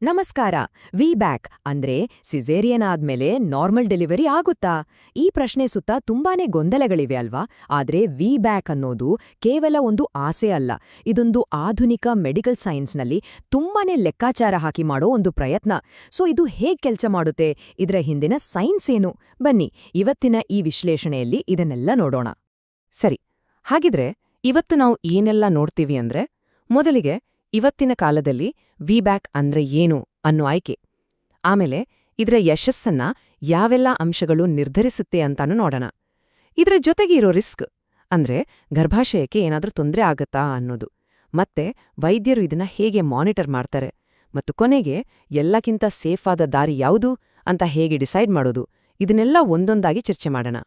ನಮಸ್ಕಾರ. V back ಅಂದ್ರೆ caesarean ಆದ್ಮೇಲೆ ನಾರ್ಮಲ್ ಡೆಲಿವರಿ ಆಗುತ್ತಾ? ಈ ಪ್ರಶ್ನೆ ಸುತ್ತ ತುಂಬಾನೇ ಗೊಂದಲಗಳಿವೆ ಅಲ್ವಾ? ಆದ್ರೆ ವಿ ಬ್ಯಾಕ್ ಅನ್ನೋದು ಕೇವಲ ಒಂದು ಆಸೆ ಅಲ್ಲ. ಇದೊಂದು ಆಧುನಿಕ ಮೆಡಿಕಲ್ ಸೈನ್ಸ್ನಲ್ಲಿ ತುಂಬಾನೇ ಲೆಕ್ಕಾಚಾರ ಹಾಕಿ ಮಾಡೋ ಒಂದು ಪ್ರಯತ್ನ. ಇದು ಹೇಗ್ ಕೆಲ್ಸ ಮಾಡುತ್ತೆ? ಇದರ ಹಿಂದಿನ ಸೈನ್ಸ್ ಏನು? ಬನ್ನಿ, ಇವತ್ತಿನ ಈ ವಿಶ್ಲೇಷಣೆಯಲ್ಲಿ ಇದನ್ನೆಲ್ಲ ನೋಡೋಣ. ಸರಿ, ಹಾಗಿದ್ರೆ ಇವತ್ತು ನಾವು ಏನೆಲ್ಲ ನೋಡ್ತೀವಿ ಅಂದ್ರೆ, ಮೊದಲಿಗೆ ಇವತ್ತಿನ ಕಾಲದಲ್ಲಿ ವಿಬ್ಯಾಕ್ ಅಂದ್ರೆ ಏನು ಅನ್ನೋ ಆಯ್ಕೆ, ಆಮೇಲೆ ಇದರ ಯಶಸ್ಸನ್ನ ಯಾವೆಲ್ಲ ಅಂಶಗಳು ನಿರ್ಧರಿಸುತ್ತೆ ಅಂತಾನು ನೋಡೋಣ. ಇದರ ಜೊತೆಗೆ ಇರೋ ರಿಸ್ಕ್ ಅಂದ್ರೆ ಗರ್ಭಾಶಯಕ್ಕೆ ಏನಾದ್ರೂ ತೊಂದರೆ ಆಗತ್ತಾ ಅನ್ನೋದು, ಮತ್ತೆ ವೈದ್ಯರು ಇದನ್ನ ಹೇಗೆ ಮಾನಿಟರ್ ಮಾಡ್ತಾರೆ, ಮತ್ತು ಕೊನೆಗೆ ಎಲ್ಲಕ್ಕಿಂತ ಸೇಫ್ ಆದ ದಾರಿ ಯಾವುದು ಅಂತ ಹೇಗೆ ಡಿಸೈಡ್ ಮಾಡೋದು, ಇದನ್ನೆಲ್ಲ ಒಂದೊಂದಾಗಿ ಚರ್ಚೆ ಮಾಡೋಣ.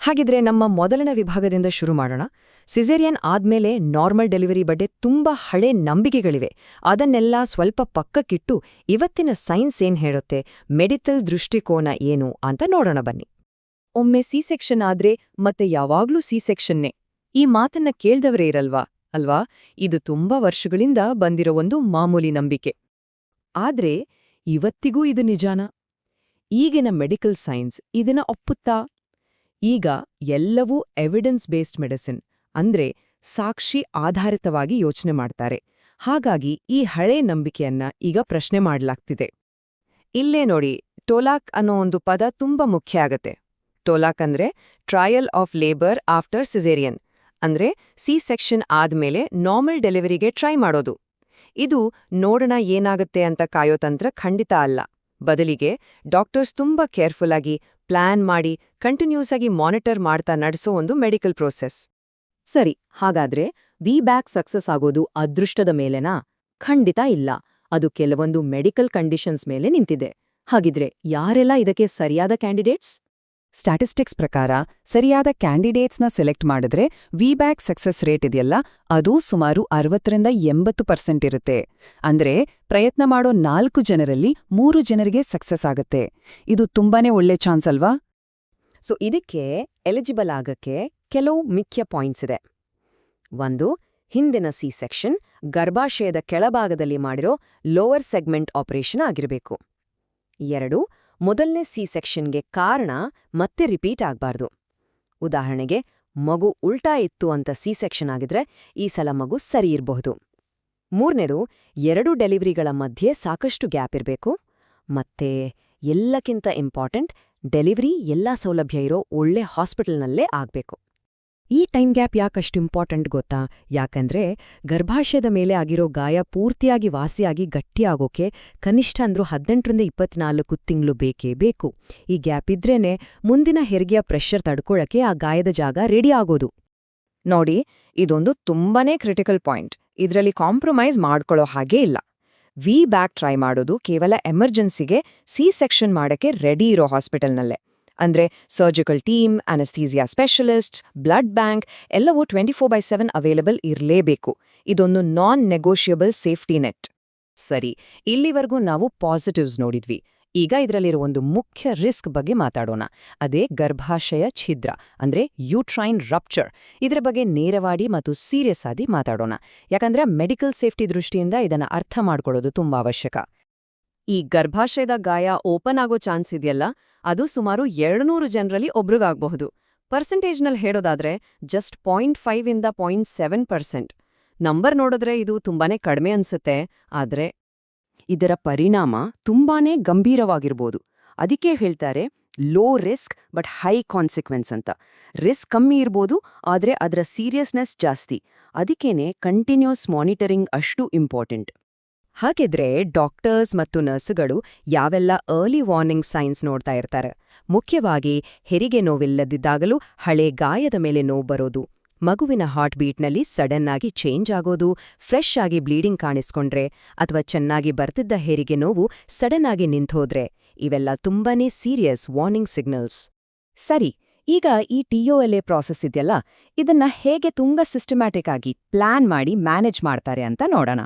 ಹಾಗಿದ್ರೆ ನಮ್ಮ ಮೊದಲನೇ ವಿಭಾಗದಿಂದ ಶುರು ಮಾಡೋಣ. ಸಿಸೇರಿಯನ್ ಆದ್ಮೇಲೆ ನಾರ್ಮಲ್ ಡೆಲಿವರಿ ಬಗ್ಗೆ ತುಂಬಾ ಹಳೆ ನಂಬಿಕೆಗಳಿವೆ. ಅದನ್ನೆಲ್ಲ ಸ್ವಲ್ಪ ಪಕ್ಕಕ್ಕಿಟ್ಟು ಇವತ್ತಿನ ಸೈನ್ಸ್ ಏನ್ ಹೇಳುತ್ತೆ, ಮೆಡಿಕಲ್ ದೃಷ್ಟಿಕೋನ ಏನು ಅಂತ ನೋಡೋಣ ಬನ್ನಿ. ಒಮ್ಮೆ ಸಿ ಸೆಕ್ಷನ್ ಆದ್ರೆ ಮತ್ತೆ ಯಾವಾಗ್ಲೂ ಸಿ ಸೆಕ್ಷನ್ನೇ, ಈ ಮಾತನ್ನ ಕೇಳ್ದವರೇ ಇರಲ್ವಾ ಅಲ್ವಾ? ಇದು ತುಂಬಾ ವರ್ಷಗಳಿಂದ ಬಂದಿರೋ ಒಂದು ಮಾಮೂಲಿ ನಂಬಿಕೆ. ಆದ್ರೆ ಇವತ್ತಿಗೂ ಇದು ನಿಜಾನ? ಈಗಿನ ಮೆಡಿಕಲ್ ಸೈನ್ಸ್ ಇದನ್ನ ಒಪ್ಪುತ್ತಾ? ಈಗ ಎಲ್ಲವೂ ಎವಿಡೆನ್ಸ್ ಬೇಸ್ಡ್ ಮೆಡಿಸಿನ್ ಅಂದ್ರೆ ಸಾಕ್ಷಿ ಆಧಾರಿತವಾಗಿ ಯೋಚನೆ ಮಾಡ್ತಾರೆ. ಹಾಗಾಗಿ ಈ ಹಳೆ ನಂಬಿಕೆಯನ್ನ ಈಗ ಪ್ರಶ್ನೆ ಮಾಡ್ಲಾಗ್ತಿದೆ. ಇಲ್ಲೇ ನೋಡಿ, ಟೋಲಾಕ್ ಅನ್ನೋ ಒಂದು ಪದ ತುಂಬಾ ಮುಖ್ಯ ಆಗತ್ತೆ. ಟೋಲಾಕ್ ಅಂದ್ರೆ trial of labour after caesarean, ಅಂದ್ರೆ ಸಿ ಸೆಕ್ಷನ್ ಆದ್ಮೇಲೆ ನಾರ್ಮಲ್ ಡೆಲಿವರಿಗೆ ಟ್ರೈ ಮಾಡೋದು. ಇದು ನೋಡೋಣ ಏನಾಗುತ್ತೆ ಅಂತ ಕಾಯೋ ತಂತ್ರ ಖಂಡಿತ ಅಲ್ಲ. ಬದಲಿಗೆ ಡಾಕ್ಟರ್ಸ್ ತುಂಬಾ ಕೇರ್ಫುಲ್ ಆಗಿ ಪ್ಲಾನ್ ಮಾಡಿ ಕಂಟಿನ್ಯೂಸ್ ಆಗಿ ಮಾನಿಟರ್ ಮಾಡ್ತಾ ನಡೆಸೋ ಒಂದು ಮೆಡಿಕಲ್ ಪ್ರೋಸೆಸ್. ಸರಿ, ಹಾಗಾದ್ರೆ ವಿ ಬ್ಯಾಕ್ ಸಕ್ಸಸ್ ಆಗೋದು ಅದೃಷ್ಟದ ಮೇಲೆನಾ? ಖಂಡಿತ ಇಲ್ಲ. ಅದು ಕೆಲವೊಂದು ಮೆಡಿಕಲ್ ಕಂಡೀಷನ್ಸ್ ಮೇಲೆ ನಿಂತಿದೆ. ಹಾಗಿದ್ರೆ ಯಾರೆಲ್ಲ ಇದಕ್ಕೆ ಸರಿಯಾದ ಕ್ಯಾಂಡಿಡೇಟ್ಸ್? ಸ್ಟ್ಯಾಟಿಸ್ಟಿಕ್ಸ್ ಪ್ರಕಾರ ಸರಿಯಾದ ಕ್ಯಾಂಡಿಡೇಟ್ಸ್ನ ಸೆಲೆಕ್ಟ್ ಮಾಡಿದ್ರೆ ವಿಬ್ಯಾಕ್ ಸಕ್ಸಸ್ ರೇಟ್ ಇದೆಯಲ್ಲ, ಅದು ಸುಮಾರು 60-80% ಇರುತ್ತೆ. ಅಂದ್ರೆ ಪ್ರಯತ್ನ ಮಾಡೋ 4 ಜನರಲ್ಲಿ 3 ಜನರಿಗೆ ಸಕ್ಸಸ್ ಆಗತ್ತೆ. ಇದು ತುಂಬಾನೇ ಒಳ್ಳೆ ಚಾನ್ಸ್ ಅಲ್ವಾ? ಇದಕ್ಕೆ ಎಲಿಜಿಬಲ್ ಆಗಕ್ಕೆ ಕೆಲವು ಮುಖ್ಯ ಪಾಯಿಂಟ್ಸ್ ಇದೆ. 1, ಹಿಂದಿನ ಸಿ ಸೆಕ್ಷನ್ ಗರ್ಭಾಶಯದ ಕೆಳಭಾಗದಲ್ಲಿ ಮಾಡಿರೋ ಲೋವರ್ ಸೆಗ್ಮೆಂಟ್ ಆಪರೇಷನ್ ಆಗಿರಬೇಕು. 2, ಮೊದಲನೇ ಸಿ ಸೆಕ್ಷನ್ಗೆ ಕಾರಣ ಮತ್ತೆ ರಿಪೀಟ್ ಆಗ್ಬಾರ್ದು. ಉದಾಹರಣೆಗೆ, ಮಗು ಉಲ್ಟಾ ಇತ್ತು ಅಂತ ಸಿ ಸೆಕ್ಷನ್ ಆಗಿದ್ರೆ ಈ ಸಲ ಮಗು ಸರಿ ಇರಬಹುದು. 3ನೇದು, 2 ಡೆಲಿವರಿಗಳ ಮಧ್ಯೆ ಸಾಕಷ್ಟು ಗ್ಯಾಪ್ ಇರಬೇಕು. ಮತ್ತೆ ಎಲ್ಲಕ್ಕಿಂತ ಇಂಪಾರ್ಟೆಂಟ್, ಡೆಲಿವರಿ ಎಲ್ಲಾ ಸೌಲಭ್ಯ ಇರೋ ಒಳ್ಳೆ ಹಾಸ್ಪಿಟಲ್ನಲ್ಲೇ ಆಗ್ಬೇಕು. ಈ ಟೈಮ್ ಗ್ಯಾಪ್ ಯಾಕಷ್ಟು ಇಂಪಾರ್ಟೆಂಟ್ ಗೊತ್ತಾ? ಯಾಕಂದ್ರೆ ಗರ್ಭಾಶಯದ ಮೇಲೆ ಆಗಿರೋ ಗಾಯ ಪೂರ್ತಿಯಾಗಿ ವಾಸಿಯಾಗಿ ಗಟ್ಟಿಯಾಗೋಕೆ ಕನಿಷ್ಠ ಅಂದ್ರೂ 18-24 ತಿಂಗಳು ಬೇಕೇ ಬೇಕು. ಈ ಗ್ಯಾಪ್ ಇದ್ರೇನೆ ಮುಂದಿನ ಹೆರಿಗೆಯ ಪ್ರೆಷರ್ ತಡ್ಕೊಳಕ್ಕೆ ಆ ಗಾಯದ ಜಾಗ ರೆಡಿ ಆಗೋದು. ನೋಡಿ, ಇದೊಂದು ತುಂಬಾನೇ ಕ್ರಿಟಿಕಲ್ ಪಾಯಿಂಟ್. ಇದರಲ್ಲಿ ಕಾಂಪ್ರಮೈಸ್ ಮಾಡ್ಕೊಳ್ಳೋ ಹಾಗೇ ಇಲ್ಲ. ವಿ ಬ್ಯಾಕ್ ಟ್ರೈ ಮಾಡೋದು ಕೇವಲ ಎಮರ್ಜೆನ್ಸಿಗೆ ಸಿ ಸೆಕ್ಷನ್ ಮಾಡಕ್ಕೆ ರೆಡಿ ಇರೋ ಹಾಸ್ಪಿಟಲ್ನಲ್ಲೇ. ಅಂದ್ರೆ surgical team, ಅನಸ್ಥೀಸಿಯಾ specialists, blood bank ಎಲ್ಲವೂ 24/7 ಅವೈಲಬಲ್ ಇರಲೇಬೇಕು. ಇದೊಂದು ನಾನ್ ನೆಗೋಷಿಯಬಲ್ ಸೇಫ್ಟಿ ನೆಟ್. ಸರಿ, ಇಲ್ಲಿವರೆಗೂ ನಾವು ಪಾಸಿಟಿವ್ಸ್ ನೋಡಿದ್ವಿ. ಈಗ ಇದರಲ್ಲಿರೋ ಒಂದು ಮುಖ್ಯ ರಿಸ್ಕ್ ಬಗ್ಗೆ ಮಾತಾಡೋಣ. ಅದೇ ಗರ್ಭಾಶಯ ಛಿದ್ರ ಅಂದ್ರೆ ಯೂಟ್ರೈನ್ ರಪ್ಚರ್. ಇದರ ಬಗ್ಗೆ ನೇರವಾಡಿ ಮತ್ತು ಸೀರಿಯಸ್ ಆಗಿ ಮಾತಾಡೋಣ. ಯಾಕಂದ್ರೆ ಮೆಡಿಕಲ್ ಸೇಫ್ಟಿ ದೃಷ್ಟಿಯಿಂದ ಇದನ್ನ ಅರ್ಥ ಮಾಡ್ಕೊಳ್ಳೋದು ತುಂಬಾ ಅವಶ್ಯಕ. ಈ ಗರ್ಭಾಶಯದ ಗಾಯ ಓಪನ್ ಆಗೋ ಚಾನ್ಸ್ ಇದೆಯಲ್ಲ, ಅದು ಸುಮಾರು 200 ಜನರಲ್ಲಿ ಒಬ್ರಿಗಾಗಬಹುದು. ಪರ್ಸೆಂಟೇಜ್ನಲ್ಲಿ ಹೇಳೋದಾದ್ರೆ ಜಸ್ಟ್ 0.5 - 0.7%. ನಂಬರ್ ನೋಡಿದ್ರೆ ಇದು ತುಂಬಾನೇ ಕಡಿಮೆ ಅನ್ಸುತ್ತೆ, ಆದ್ರೆ ಇದರ ಪರಿಣಾಮ ತುಂಬಾನೇ ಗಂಭೀರವಾಗಿರ್ಬೋದು. ಅದಕ್ಕೆ ಹೇಳ್ತಾರೆ low risk but high consequence ಅಂತ. ರಿಸ್ಕ್ ಕಮ್ಮಿ ಇರ್ಬೋದು, ಆದ್ರೆ ಅದರ ಸೀರಿಯಸ್ನೆಸ್ ಜಾಸ್ತಿ. ಅದಕ್ಕೇನೆ ಕಂಟಿನ್ಯೂಸ್ ಮಾನಿಟರಿಂಗ್ ಅಷ್ಟು ಇಂಪಾರ್ಟೆಂಟ್. ಹಾಗಿದ್ರೆ ಡಾಕ್ಟರ್ಸ್ ಮತ್ತು ನರ್ಸುಗಳು ಯಾವೆಲ್ಲ ಅರ್ಲಿ ವಾರ್ನಿಂಗ್ ಸೈನ್ಸ್ ನೋಡ್ತಾ ಇರ್ತಾರೆ? ಮುಖ್ಯವಾಗಿ ಹೆರಿಗೆ ನೋವಿಲ್ಲದಿದ್ದಾಗಲೂ ಹಳೆ ಗಾಯದ ಮೇಲೆ ನೋವು ಬರೋದು, ಮಗುವಿನ ಹಾರ್ಟ್ ಬೀಟ್ನಲ್ಲಿ ಸಡನ್ ಆಗಿ ಚೇಂಜ್ ಆಗೋದು, ಫ್ರೆಶ್ ಆಗಿ ಬ್ಲೀಡಿಂಗ್ ಕಾಣಿಸ್ಕೊಂಡ್ರೆ, ಅಥವಾ ಚೆನ್ನಾಗಿ ಬರ್ತಿದ್ದ ಹೆರಿಗೆ ನೋವು ಸಡನ್ ಆಗಿ ನಿಂತೋದ್ರೆ, ಇವೆಲ್ಲ ತುಂಬಾನೇ ಸೀರಿಯಸ್ ವಾರ್ನಿಂಗ್ ಸಿಗ್ನಲ್ಸ್. ಸರಿ, ಈಗ ಈ TOLA ಪ್ರಾಸೆಸ್ ಇದೆಯಲ್ಲ, ಇದನ್ನ ಹೇಗೆ ತುಂಬಾ ಸಿಸ್ಟಮ್ಯಾಟಿಕ್ ಆಗಿ ಪ್ಲಾನ್ ಮಾಡಿ ಮ್ಯಾನೇಜ್ ಮಾಡ್ತಾರೆ ಅಂತ ನೋಡೋಣ.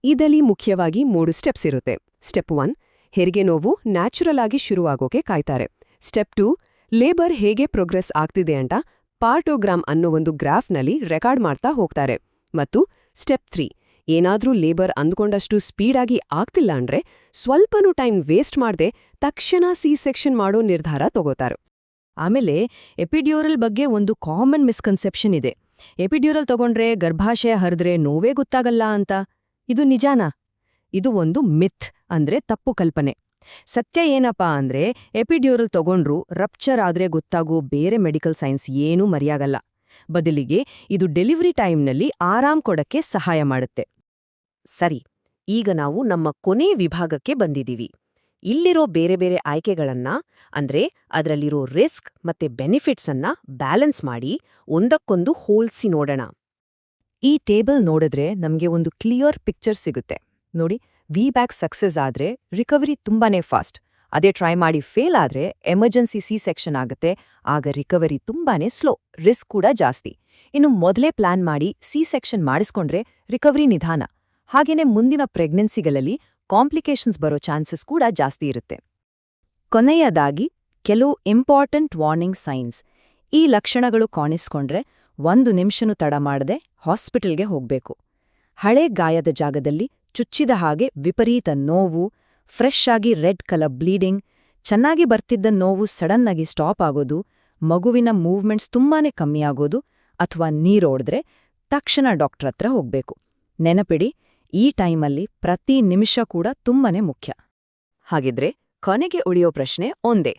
ಇದರಲ್ಲಿ ಮುಖ್ಯವಾಗಿ 3 ಸ್ಟೆಪ್ಸ್ ಇರುತ್ತೆ. ಸ್ಟೆಪ್ 1, ಹೆರಿಗೆ ನೋವು ನ್ಯಾಚುರಲ್ ಆಗಿ ಶುರುವಾಗೋಕೆ ಕಾಯ್ತಾರೆ. ಸ್ಟೆಪ್ 2, ಲೇಬರ್ ಹೇಗೆ ಪ್ರೋಗ್ರೆಸ್ ಆಗ್ತಿದೆ ಅಂತ ಪಾರ್ಟೋಗ್ರಾಮ್ ಅನ್ನೋ ಒಂದು ಗ್ರಾಫ್ನಲ್ಲಿ ರೆಕಾರ್ಡ್ ಮಾಡ್ತಾ ಹೋಗ್ತಾರೆ. ಮತ್ತು ಸ್ಟೆಪ್ 3, ಏನಾದ್ರೂ ಲೇಬರ್ ಅಂದ್ಕೊಂಡಷ್ಟು ಸ್ಪೀಡಾಗಿ ಆಗ್ತಿಲ್ಲ ಅಂದ್ರೆ ಸ್ವಲ್ಪನೂ ಟೈಮ್ ವೇಸ್ಟ್ ಮಾಡದೆ ತಕ್ಷಣ ಸೆಕ್ಷನ್ ಮಾಡೋ ನಿರ್ಧಾರ ತಗೋತಾರು. ಆಮೇಲೆ ಎಪಿಡ್ಯೂರಲ್ ಬಗ್ಗೆ ಒಂದು ಕಾಮನ್ ಮಿಸ್ಕನ್ಸೆಪ್ಷನ್ ಇದೆ. ಎಪಿಡ್ಯೂರಲ್ ತಗೊಂಡ್ರೆ ಗರ್ಭಾಶಯ ಹರಿದ್ರೆ ನೋವೇ ಗೊತ್ತಾಗಲ್ಲ ಅಂತ. ಇದು ನಿಜಾನಾ? ಇದು ಒಂದು ಮಿಥ್, ಅಂದ್ರೆ ತಪ್ಪು ಕಲ್ಪನೆ. ಸತ್ಯ ಏನಪ್ಪಾ ಅಂದ್ರೆ ಎಪಿಡ್ಯೂರಲ್ ತಗೊಂಡ್ರು ರಪ್ಚರ್ ಆದ್ರೆ ಗೊತ್ತಾಗೋ ಬೇರೆ ಮೆಡಿಕಲ್ ಸೈನ್ಸ್ ಏನೂ ಮರೆಯಾಗಲ್ಲ. ಬದಲಿಗೆ ಇದು ಡೆಲಿವರಿ ಟೈಮ್ನಲ್ಲಿ ಆರಾಮ್ ಕೊಡಕ್ಕೆ ಸಹಾಯ ಮಾಡುತ್ತೆ. ಸರಿ, ಈಗ ನಾವು ನಮ್ಮ ಕೊನೆ ವಿಭಾಗಕ್ಕೆ ಬಂದಿದ್ದೀವಿ. ಇಲ್ಲಿರೋ ಬೇರೆ ಬೇರೆ ಆಯ್ಕೆಗಳನ್ನ ಅಂದ್ರೆ ಅದರಲ್ಲಿರೋ ರಿಸ್ಕ್ ಮತ್ತೆ ಬೆನಿಫಿಟ್ಸ್ ಅನ್ನ ಬ್ಯಾಲೆನ್ಸ್ ಮಾಡಿ ಒಂದಕ್ಕೊಂದು ಹೋಲ್ಸಿ ನೋಡೋಣ. ಈ ಟೇಬಲ್ ನೋಡಿದ್ರೆ ನಮ್ಗೆ ಒಂದು ಕ್ಲಿಯರ್ ಪಿಕ್ಚರ್ ಸಿಗುತ್ತೆ. ನೋಡಿ, ವಿಬ್ಯಾಕ್ ಸಕ್ಸಸ್ ಆದ್ರೆ ರಿಕವರಿ ತುಂಬಾನೇ ಫಾಸ್ಟ್. ಅದೇ ಟ್ರೈ ಮಾಡಿ ಫೇಲ್ ಆದ್ರೆ ಎಮರ್ಜೆನ್ಸಿ ಸೆಕ್ಷನ್ ಆಗುತ್ತೆ. ಆಗ ರಿಕವರಿ ತುಂಬಾನೇ ಸ್ಲೋ, ರಿಸ್ಕ್ ಕೂಡ ಜಾಸ್ತಿ. ಇನ್ನು ಮೊದಲೇ ಪ್ಲಾನ್ ಮಾಡಿ ಸೆಕ್ಷನ್ ಮಾಡಿಸ್ಕೊಂಡ್ರೆ ರಿಕವರಿ ನಿಧಾನ. ಹಾಗೇನೆ ಮುಂದಿನ ಪ್ರೆಗ್ನೆನ್ಸಿಗಳಲ್ಲಿ ಕಾಂಪ್ಲಿಕೇಶನ್ಸ್ ಬರೋ ಚಾನ್ಸಸ್ ಕೂಡ ಜಾಸ್ತಿ ಇರುತ್ತೆ. ಕೊನೆಯದಾಗಿ ಕೆಲವು ಇಂಪಾರ್ಟೆಂಟ್ ವಾರ್ನಿಂಗ್ ಸೈನ್ಸ್. ಈ ಲಕ್ಷಣಗಳು ಕಾಣಿಸ್ಕೊಂಡ್ರೆ 1 ನಿಮಿಷನೂ ತಡ ಮಾಡದೆ ಹಾಸ್ಪಿಟಲ್ಗೆ ಹೋಗ್ಬೇಕು. ಹಳೆ ಗಾಯದ ಜಾಗದಲ್ಲಿ ಚುಚ್ಚಿದ ಹಾಗೆ ವಿಪರೀತ ನೋವು, ಫ್ರೆಶ್ ಆಗಿ ರೆಡ್ ಕಲರ್ ಬ್ಲೀಡಿಂಗ್, ಚೆನ್ನಾಗಿ ಬರ್ತಿದ್ದ ನೋವು ಸಡನ್ ಆಗಿ ಸ್ಟಾಪ್ ಆಗೋದು, ಮಗುವಿನ ಮೂವ್ಮೆಂಟ್ಸ್ ತುಂಬಾನೇ ಕಮ್ಮಿಯಾಗೋದು ಅಥವಾ ನೀರೋಡಿದ್ರೆ ತಕ್ಷಣ ಡಾಕ್ಟರ್ ಹತ್ರ ಹೋಗ್ಬೇಕು. ನೆನಪಿಡಿ, ಈ ಟೈಮಲ್ಲಿ ಪ್ರತಿ ನಿಮಿಷ ಕೂಡ ತುಂಬಾನೇ ಮುಖ್ಯ. ಹಾಗಿದ್ರೆ ಕೊನೆಗೆ ಉಳಿಯೋ ಪ್ರಶ್ನೆ ಒಂದೇ: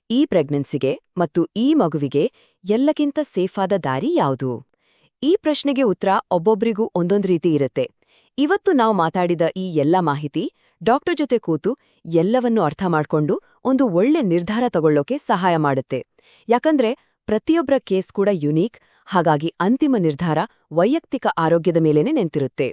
ಈ ಪ್ರೆಗ್ನೆನ್ಸಿಗೆ ಮತ್ತು ಈ ಮಗುವಿಗೆ ಎಲ್ಲಕ್ಕಿಂತ ಸೇಫಾದ ದಾರಿ ಯಾವುದು? ಈ ಪ್ರಶ್ನೆಗೆ ಉತ್ತರ ಒಬ್ಬೊಬ್ರಿಗೂ ಒಂದೊಂದು ರೀತಿ ಇರುತ್ತೆ. ಇವತ್ತು ನಾವು ಮಾತಾಡಿದ ಈ ಎಲ್ಲ ಮಾಹಿತಿ ಡಾಕ್ಟರ್ ಜೊತೆ ಕೂತು ಎಲ್ಲವನ್ನೂ ಅರ್ಥ ಮಾಡ್ಕೊಂಡು ಒಂದು ಒಳ್ಳೆ ನಿರ್ಧಾರ ತಗೊಳ್ಳೋಕೆ ಸಹಾಯ ಮಾಡುತ್ತೆ. ಯಾಕಂದ್ರೆ ಪ್ರತಿಯೊಬ್ಬರ ಕೇಸ್ ಕೂಡ ಯುನೀಕ್, ಹಾಗಾಗಿ ಅಂತಿಮ ನಿರ್ಧಾರ ವೈಯಕ್ತಿಕ ಆರೋಗ್ಯದ ಮೇಲೇನೆ ನಿಂತಿರುತ್ತೆ.